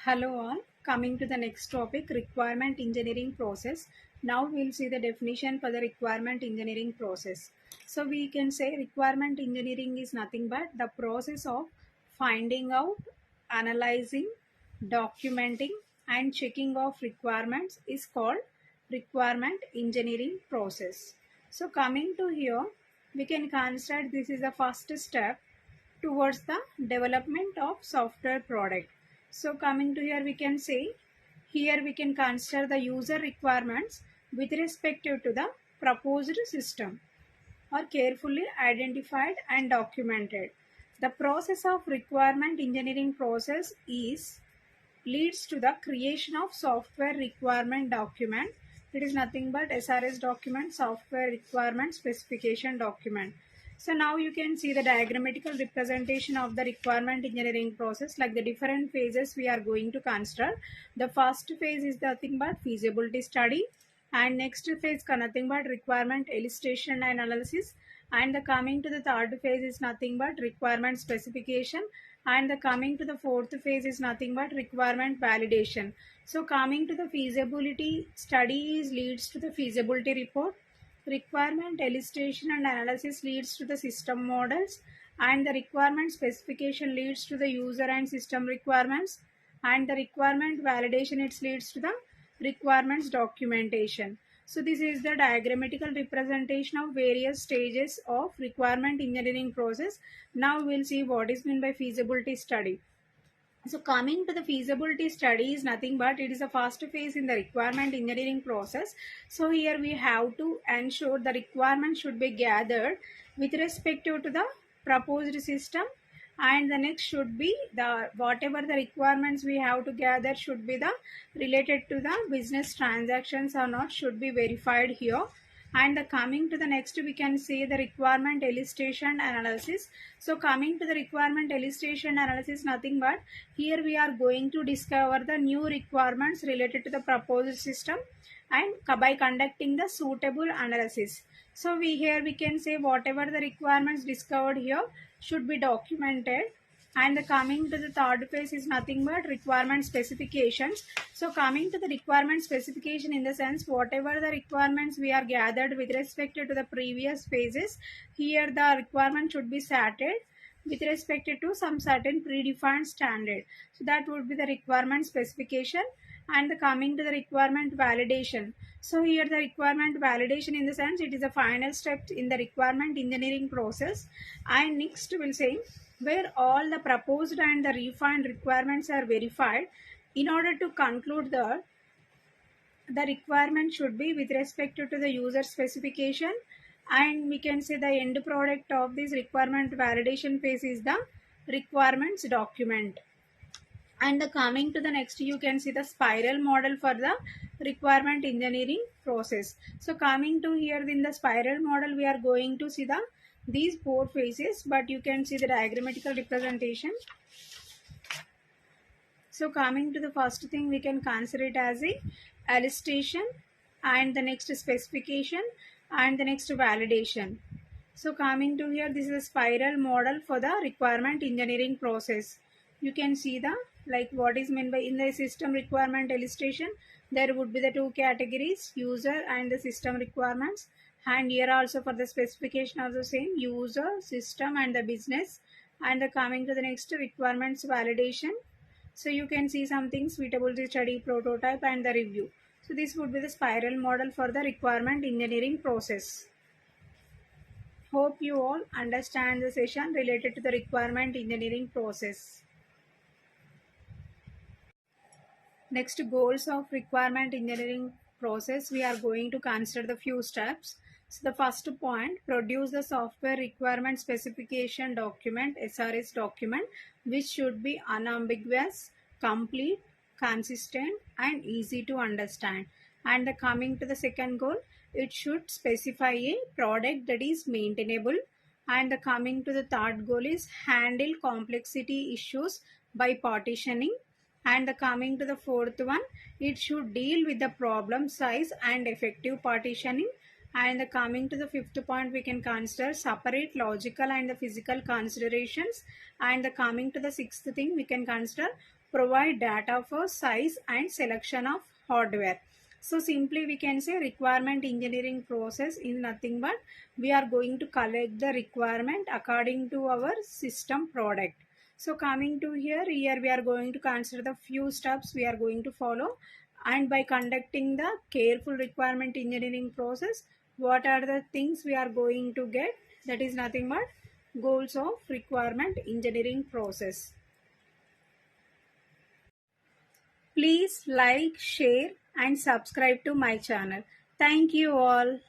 Hello all, coming to the next topic, requirement engineering process. Now we'll see the definition for the requirement engineering process. So we can say requirement engineering is nothing but the process of finding out, analyzing, documenting and checking of requirements is called requirement engineering process. So coming to here, we can consider this is the first step towards the development of software product. So coming to here, we can say here we can consider the user requirements with respect to the proposed system are carefully identified and documented. The process of requirement engineering process is leads to the creation of software requirement document. It is nothing but SRS document, software requirement specification document. So now you can see the diagrammatical representation of the requirement engineering process, like the different phases we are going to consider. The first phase is nothing but feasibility study, and next phase nothing but requirement illustration and analysis, and the coming to the third phase is nothing but requirement specification, and the coming to the fourth phase is nothing but requirement validation. So coming to the feasibility studies leads to the feasibility report, requirement illustration and analysis leads to the system models, and the requirement specification leads to the user and system requirements, and the requirement validation it leads to the requirements documentation. So this is the diagrammatical representation of various stages of requirement engineering process. Now we'll see what is meant by feasibility study. So coming to the feasibility study is nothing but it is the first phase in the requirement engineering process. So here we have to ensure the requirement should be gathered with respect to the proposed system, and the next should be the whatever the requirements we have to gather should be the related to the business transactions or not should be verified here. And the coming to the next we can see the requirement illustration analysis. So coming to the requirement illustration analysis, nothing but here we are going to discover the new requirements related to the proposed system and by conducting the suitable analysis. So we can say whatever the requirements discovered here should be documented, and the coming to the third phase is nothing but requirement specifications. So coming to the requirement specification in the sense whatever the requirements we are gathered with respect to the previous phases, here the requirement should be started with respect to some certain predefined standard. So that would be the requirement specification, and the coming to the requirement validation. So here the requirement validation in the sense it is the final step in the requirement engineering process. And next we'll say where all the proposed and the refined requirements are verified in order to conclude that the requirement should be with respect to the user specification, and we can say the end product of this requirement validation phase is the requirements document. And the coming to the next you can see the spiral model for the requirement engineering process. So coming to here in the spiral model we are going to see the these four phases, but you can see the diagrammatical representation. So coming to the first thing we can consider it as a illustration, and the next specification, and the next validation. So coming to here, this is a spiral model for the requirement engineering process. You can see the like what is meant by in the system requirement illustration there would be the two categories, user and the system requirements, and here also for the specification also same user, system and the business, and the coming to the next requirements validation. So you can see something suitability study, prototype and the review. So this would be the spiral model for the requirement engineering process. Hope you all understand the session related to the requirement engineering process. Next, goals of requirement engineering process, we are going to consider the few steps. So the first point, produce the software requirement specification document, SRS document, which should be unambiguous, complete, consistent and easy to understand. And the coming to the second goal, it should specify a product that is maintainable. And the coming to the third goal is handle complexity issues by partitioning. And the coming to the fourth one, it should deal with the problem size and effective partitioning. And the coming to the fifth point, we can consider separate logical and the physical considerations. And the coming to the sixth thing, we can consider provide data for size and selection of hardware. So simply we can say requirement engineering process is nothing but we are going to collect the requirement according to our system product. So coming to here we are going to consider the few steps we are going to follow, and by conducting the careful requirement engineering process, what are the things we are going to get? That is nothing but goals of requirement engineering process. Please like, share and subscribe to my channel. Thank you all.